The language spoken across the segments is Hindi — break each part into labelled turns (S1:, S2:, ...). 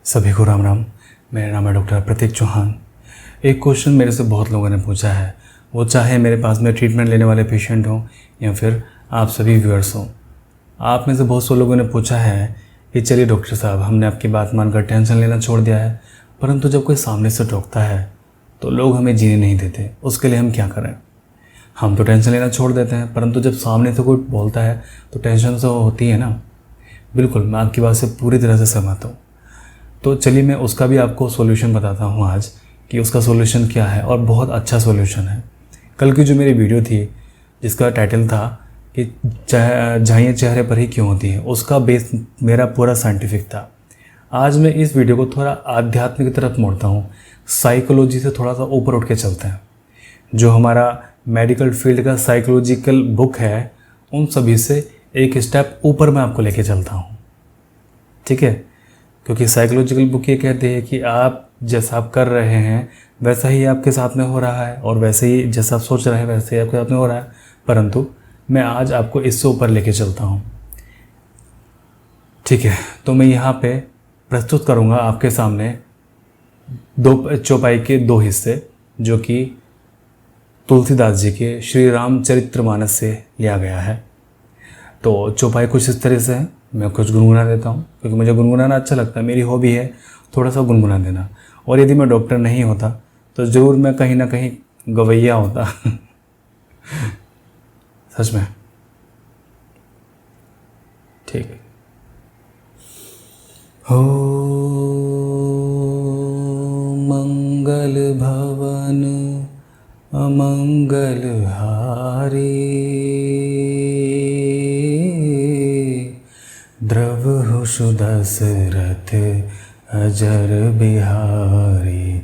S1: सभी को राम राम। मेरा नाम है डॉक्टर प्रतीक चौहान। एक क्वेश्चन मेरे से बहुत लोगों ने पूछा है, वो चाहे मेरे पास में ट्रीटमेंट लेने वाले पेशेंट हों या फिर आप सभी व्यूअर्स हों। आप में से बहुत से लोगों ने पूछा है कि चलिए डॉक्टर साहब, हमने आपकी बात मानकर टेंशन लेना छोड़ दिया है, परंतु जब कोई सामने से टोकता है तो लोग हमें जीने नहीं देते, उसके लिए हम क्या करें। हम तो टेंशन लेना छोड़ देते हैं, परंतु जब सामने से कोई बोलता है तो टेंशन तो होती है ना। बिल्कुल, मैं आपकी बात से पूरी तरह से सहमत हूँ। तो चलिए मैं उसका भी आपको सॉल्यूशन बताता हूँ आज कि उसका सॉल्यूशन क्या है, और बहुत अच्छा सॉल्यूशन है। कल की जो मेरी वीडियो थी जिसका टाइटल था कि झाइयाँ चेहरे पर ही क्यों होती है, उसका बेस मेरा पूरा साइंटिफिक था। आज मैं इस वीडियो को थोड़ा आध्यात्मिक की तरफ मोड़ता हूँ, साइकोलॉजी से थोड़ा सा ऊपर उठ के चलते हैं। जो हमारा मेडिकल फील्ड का साइकोलॉजिकल बुक है, उन सभी से एक स्टेप ऊपर मैं आपको लेके चलता हूँ, ठीक है। क्योंकि साइकोलॉजिकल बुक ये कहते हैं कि आप जैसा आप कर रहे हैं वैसा ही आपके साथ में हो रहा है, और वैसे ही जैसा आप सोच रहे हैं वैसे ही आपके साथ में हो रहा है। परंतु मैं आज आपको इससे ऊपर लेके चलता हूँ, ठीक है। तो मैं यहाँ पे प्रस्तुत करूँगा आपके सामने दो चौपाई के दो हिस्से, जो कि तुलसीदास जी के श्री रामचरितमानस से लिया गया है। तो चौपाई कुछ इस तरह से है, मैं कुछ गुनगुना देता हूँ क्योंकि मुझे गुनगुनाना अच्छा लगता है, मेरी हॉबी है थोड़ा सा गुनगुना देना। और यदि मैं डॉक्टर नहीं होता तो ज़रूर मैं कहीं ना कहीं गवैया होता सच में, ठीक है। हो मंगल भवन अमंगल हारी, द्रव सुदशरथ अजर बिहारी,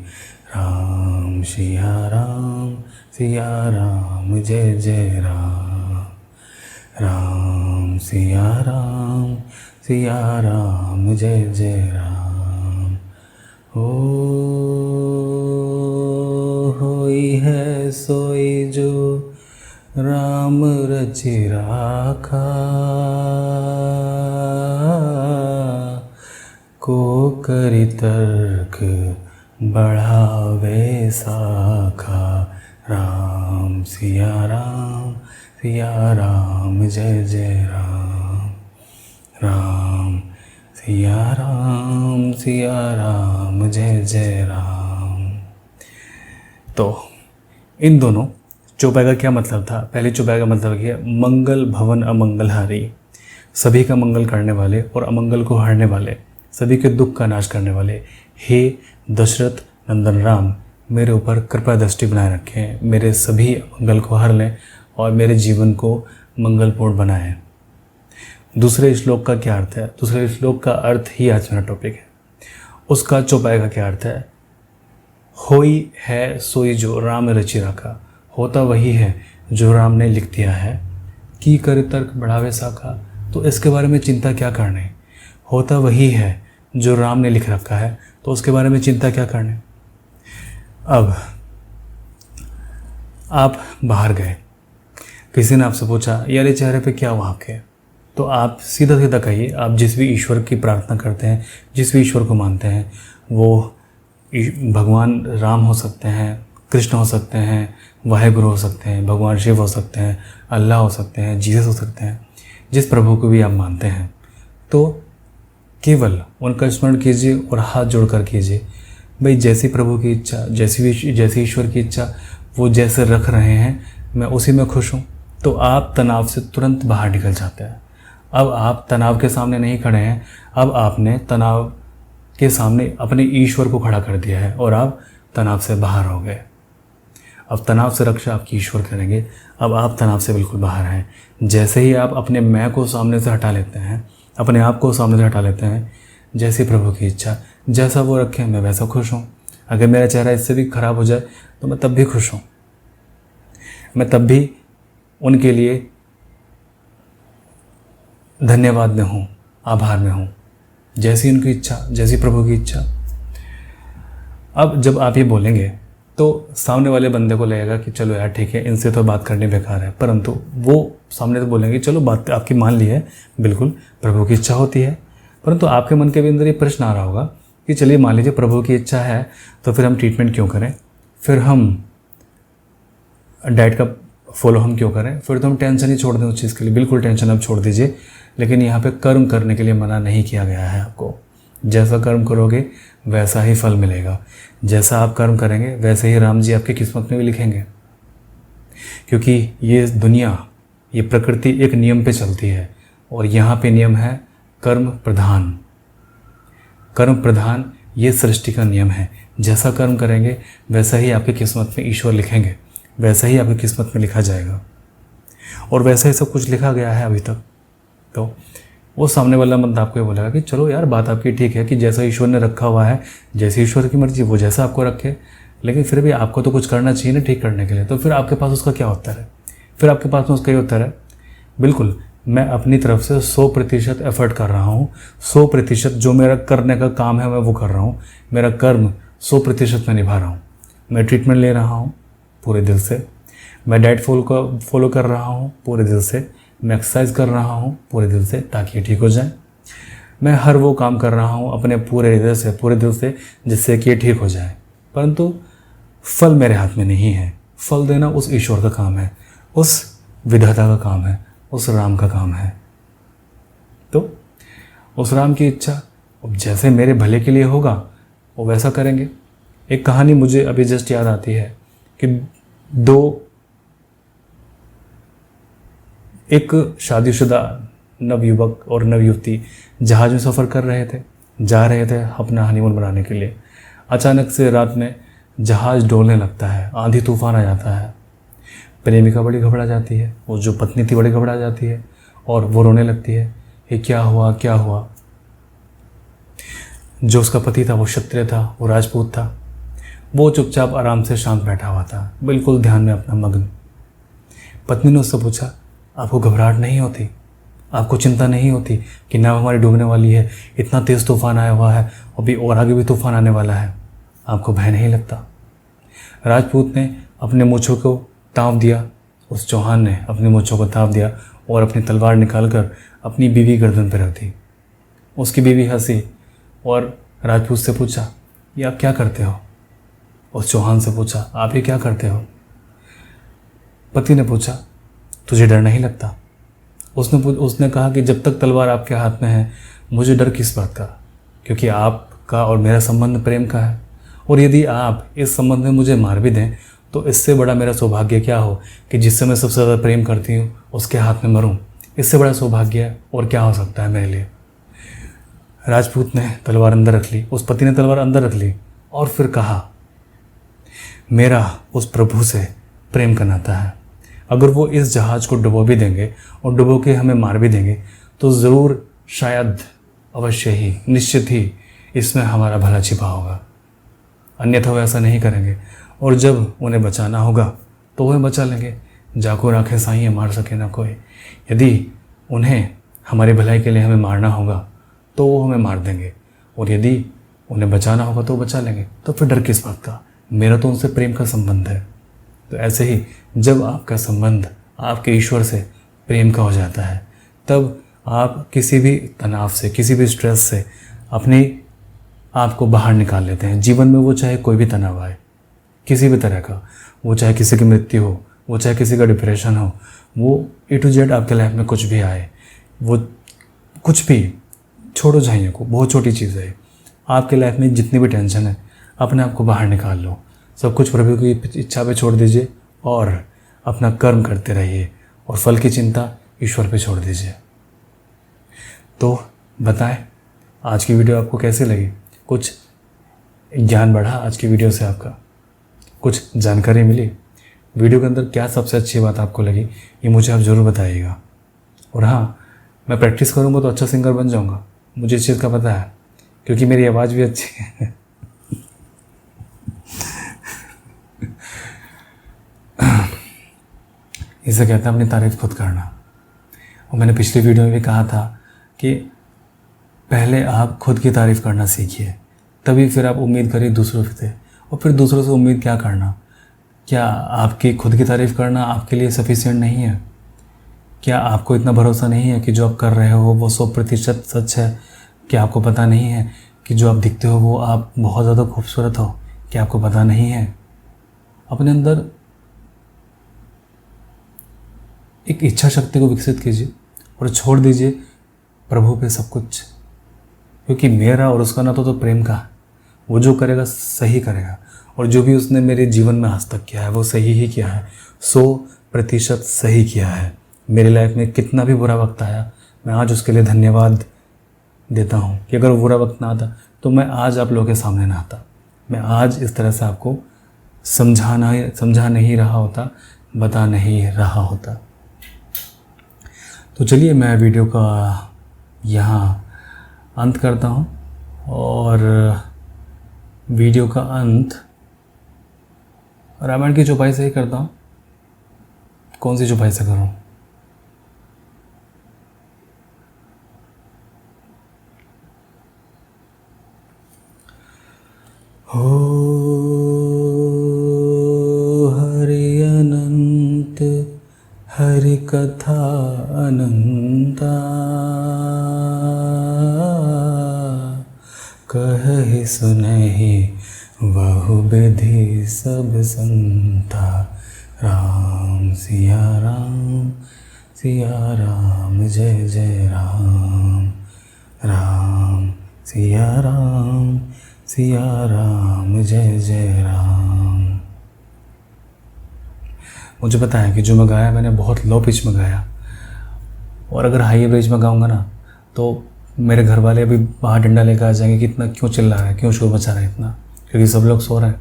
S1: राम सिया राम जय जय राम, राम सिया राम जय जय राम। होई है सोई जो राम रचि राखा, को करि तर्क बढ़ावे साखा, राम सिया राम जय जय राम, राम सिया राम जय जय राम। तो इन दोनों चौपाई का क्या मतलब था? पहली चौपाई का मतलब क्या है? मंगल भवन अमंगलहारी, सभी का मंगल करने वाले और अमंगल को हरने वाले, सभी के दुख का नाश करने वाले। हे दशरथ नंदन राम, मेरे ऊपर कृपा दृष्टि बनाए रखें, मेरे सभी मंगल को हर लें और मेरे जीवन को मंगलपूर्ण बनाएं। दूसरे श्लोक का क्या अर्थ है? दूसरे श्लोक का अर्थ ही आज मेरा टॉपिक है। उसका चौपाई का क्या अर्थ है? होई है सोई जो राम रचि राखा, होता वही है जो राम ने लिख दिया है। की कर तर्क बढ़ावे साखा, तो इसके बारे में चिंता क्या करने। होता वही है जो राम ने लिख रखा है, तो उसके बारे में चिंता क्या करने। अब आप बाहर गए, किसी ने आपसे पूछा यार ये चेहरे पे क्या हुआ आपके, तो आप सीधा सीधा कहिए, आप जिस भी ईश्वर की प्रार्थना करते हैं, जिस भी ईश्वर को मानते हैं, वो भगवान राम हो सकते हैं, कृष्ण हो सकते हैं, वाहेगुरु हो सकते हैं, भगवान शिव हो सकते हैं, अल्लाह हो सकते हैं, जीसस हो सकते हैं, जिस प्रभु को भी आप मानते हैं, तो केवल उनका स्मरण कीजिए और हाथ जोड़कर कीजिए। भाई जैसी प्रभु की इच्छा, जैसी ईश्वर की इच्छा, वो जैसे रख रहे हैं मैं उसी में खुश हूँ। तो आप तनाव से तुरंत बाहर निकल जाते हैं। अब आप तनाव के सामने नहीं खड़े हैं, अब आपने तनाव के सामने अपने ईश्वर को खड़ा कर दिया है और आप तनाव से बाहर हो गए। अब तनाव से रक्षा आपकी ईश्वर करेंगे। अब आप तनाव से बिल्कुल बाहर हैं। जैसे ही आप अपने मैं को सामने से हटा लेते हैं, अपने आप को सामने से हटा लेते हैं, जैसी प्रभु की इच्छा, जैसा वो रखें मैं वैसा खुश हूँ। अगर मेरा चेहरा इससे भी खराब हो जाए तो मैं तब भी खुश हूँ, मैं तब भी उनके लिए धन्यवाद में हूँ, आभार में हूँ, जैसी उनकी इच्छा, जैसी प्रभु की इच्छा। अब जब आप ये बोलेंगे तो सामने वाले बंदे को लगेगा कि चलो यार ठीक है, इनसे तो बात करनी बेकार है, परंतु वो सामने तो बोलेंगे चलो बात आपकी मान ली है, बिल्कुल प्रभु की इच्छा होती है। परंतु आपके मन के भी अंदर ये प्रश्न आ रहा होगा कि चलिए मान लीजिए प्रभु की इच्छा है तो फिर हम ट्रीटमेंट क्यों करें, फिर हम डाइट का फॉलो हम क्यों करें, फिर तो हम टेंशन ही छोड़ दें उस चीज़ के लिए। बिल्कुल टेंशन अब छोड़ दीजिए, लेकिन यहाँ पे कर्म करने के लिए मना नहीं किया गया है आपको। जैसा कर्म करोगे वैसा ही फल मिलेगा, जैसा आप कर्म करेंगे वैसे ही राम जी आपकी किस्मत में भी लिखेंगे। क्योंकि ये दुनिया, ये प्रकृति एक नियम पे चलती है और यहाँ पे नियम है कर्म प्रधान। कर्म प्रधान ये सृष्टि का नियम है। जैसा कर्म करेंगे वैसा ही आपकी किस्मत में ईश्वर लिखेंगे, वैसा ही आपकी किस्मत में लिखा जाएगा और वैसा ही सब कुछ लिखा गया है अभी तक। तो वो सामने वाला बंदा आपको ये बोलेगा कि चलो यार बात आपकी ठीक है कि जैसा ईश्वर ने रखा हुआ है, जैसे ईश्वर की मर्जी वो जैसा आपको रखे, लेकिन फिर भी आपको तो कुछ करना चाहिए ना ठीक करने के लिए। तो फिर आपके पास उसका क्या उत्तर है? फिर आपके पास में उसका ये उत्तर है, बिल्कुल मैं अपनी तरफ से 100% एफर्ट कर रहा हूँ, 100% जो मेरा करने का काम है मैं वो कर रहा हूँ, मेरा कर्म 100% मैं निभा रहा हूँ। मैं ट्रीटमेंट ले रहा हूँ पूरे दिल से, मैं डाइट फॉलो कर रहा हूँ पूरे दिल से, मैं एक्सरसाइज कर रहा हूँ पूरे दिल से ताकि ये ठीक हो जाए। मैं हर वो काम कर रहा हूँ अपने पूरे हृदय से, पूरे दिल से, जिससे कि ये ठीक हो जाए। परंतु फल मेरे हाथ में नहीं है। फल देना उस ईश्वर का काम है, उस विधाता का काम है, उस राम का काम है। तो उस राम की इच्छा जैसे मेरे भले के लिए होगा वो वैसा करेंगे। एक कहानी मुझे अभी जस्ट याद आती है कि एक शादीशुदा नवयुवक और नवयुवती जहाज़ में सफ़र कर रहे थे, जा रहे थे अपना हनीमून मनाने के लिए। अचानक से रात में जहाज़ डोलने लगता है, आंधी तूफान आ जाता है। प्रेमिका बड़ी घबरा जाती है, वो जो पत्नी थी बड़ी घबरा जाती है और वो रोने लगती है, ये क्या हुआ क्या हुआ। जो उसका पति था वो क्षत्रिय था, वो राजपूत था। वो चुपचाप आराम से शांत बैठा हुआ था, बिल्कुल ध्यान में अपना मग्न। पत्नी ने उससे पूछा, आपको घबराहट नहीं होती, आपको चिंता नहीं होती कि नाव हमारी डूबने वाली है, इतना तेज़ तूफान आया हुआ है, अभी और आगे भी तूफान आने वाला है, आपको भय नहीं लगता? राजपूत ने अपने मूँछों को ताव दिया, उस चौहान ने अपनी मूँछों को ताव दिया और अपनी तलवार निकालकर अपनी बीवी गर्दन पर रख दी। उसकी बीवी हंसी और राजपूत से पूछा, ये आप क्या करते हो? उस चौहान से पूछा, आप ये क्या करते हो? पति ने पूछा, तुझे डर नहीं लगता? उसने कहा कि जब तक तलवार आपके हाथ में है मुझे डर किस बात का, क्योंकि आपका और मेरा संबंध प्रेम का है, और यदि आप इस संबंध में मुझे मार भी दें तो इससे बड़ा मेरा सौभाग्य क्या हो कि जिससे मैं सबसे ज़्यादा प्रेम करती हूँ उसके हाथ में मरूँ। इससे बड़ा सौभाग्य और क्या हो सकता है मेरे लिए। राजपूत ने तलवार अंदर रख ली, उस पति ने तलवार अंदर रख ली और फिर कहा, मेरा उस प्रभु से प्रेम का नाता है। अगर वो इस जहाज़ को डुबो भी देंगे और डुबो के हमें मार भी देंगे तो ज़रूर, शायद, अवश्य ही, निश्चित ही इसमें हमारा भला छिपा होगा, अन्यथा वो ऐसा नहीं करेंगे। और जब उन्हें बचाना होगा तो वह बचा लेंगे। जाको राखे साईं मार सके ना कोई। यदि उन्हें हमारी भलाई के लिए हमें मारना होगा तो वो हमें मार देंगे, और यदि उन्हें बचाना होगा तो बचा लेंगे। तो फिर डर किस बात का? मेरा तो उनसे प्रेम का संबंध है। तो ऐसे ही जब आपका संबंध आपके ईश्वर से प्रेम का हो जाता है तब आप किसी भी तनाव से, किसी भी स्ट्रेस से अपने आप को बाहर निकाल लेते हैं। जीवन में वो चाहे कोई भी तनाव आए, किसी भी तरह का, वो चाहे किसी की मृत्यु हो, वो चाहे किसी का डिप्रेशन हो, वो A to Z आपके लाइफ में कुछ भी आए, वो कुछ भी, छोड़ो चाहिए को, बहुत छोटी चीज़ है। आपके लाइफ में जितनी भी टेंशन है अपने आप को बाहर निकाल लो, सब कुछ प्रभु की इच्छा पे छोड़ दीजिए और अपना कर्म करते रहिए, और फल की चिंता ईश्वर पे छोड़ दीजिए। तो बताएं आज की वीडियो आपको कैसी लगी? कुछ ज्ञान बढ़ा आज की वीडियो से? आपका कुछ जानकारी मिली? वीडियो के अंदर क्या सबसे अच्छी बात आपको लगी ये मुझे आप ज़रूर बताइएगा। और हाँ, मैं प्रैक्टिस करूँगा तो अच्छा सिंगर बन जाऊँगा, मुझे इस चीज़ का पता है, क्योंकि मेरी आवाज़ भी अच्छी है। इसे कहते हैं अपनी तारीफ़ खुद करना। और मैंने पिछली वीडियो में भी कहा था कि पहले आप खुद की तारीफ़ करना सीखिए, तभी फिर आप उम्मीद करिए दूसरों से, और फिर दूसरों से उम्मीद क्या करना? क्या आपकी खुद की तारीफ़ करना आपके लिए सफिशिएंट नहीं है? क्या आपको इतना भरोसा नहीं है कि जो आप कर रहे हो वो 100% सच है? क्या आपको पता नहीं है कि जो आप दिखते हो वो आप बहुत ज़्यादा खूबसूरत हो, क्या आपको पता नहीं है? अपने अंदर एक इच्छा शक्ति को विकसित कीजिए और छोड़ दीजिए प्रभु पे सब कुछ, क्योंकि मेरा और उसका नाता तो प्रेम का है। वो जो करेगा सही करेगा, और जो भी उसने मेरे जीवन में आज तक किया है वो सही ही किया है, 100% सही किया है। मेरी लाइफ में कितना भी बुरा वक्त आया, मैं आज उसके लिए धन्यवाद देता हूँ कि अगर वो बुरा वक्त ना आता तो मैं आज आप लोगों के सामने ना आता, मैं आज इस तरह से आपको समझा नहीं रहा होता, बता नहीं रहा होता। तो चलिए मैं वीडियो का यहाँ अंत करता हूँ, और वीडियो का अंत रामायण की चौपाई से ही करता हूँ। कौन सी चौपाई से करूँ? हो हरि अनंत हरि कथा अनंता, कहि सुनहि बहु विधि सब संता। राम सिया राम जय जय राम। राम सिया राम जय जय राम। मुझे पता है कि जो मैं गाया मैंने बहुत लो पिच में गाया, और अगर हाई पिच में गाऊंगा ना तो मेरे घर वाले अभी बाहर डंडा लेकर आ जाएंगे कि इतना क्यों चिल्ला रहा है, क्यों शोर मचा रहा है इतना, क्योंकि सब लोग सो रहे हैं।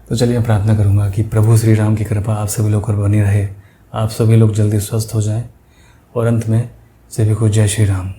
S1: तो चलिए मैं प्रार्थना करूंगा कि प्रभु श्री राम की कृपा आप सभी लोग पर बनी रहे, आप सभी लोग जल्दी स्वस्थ हो जाएं, और अंत में सभी को जय श्री राम।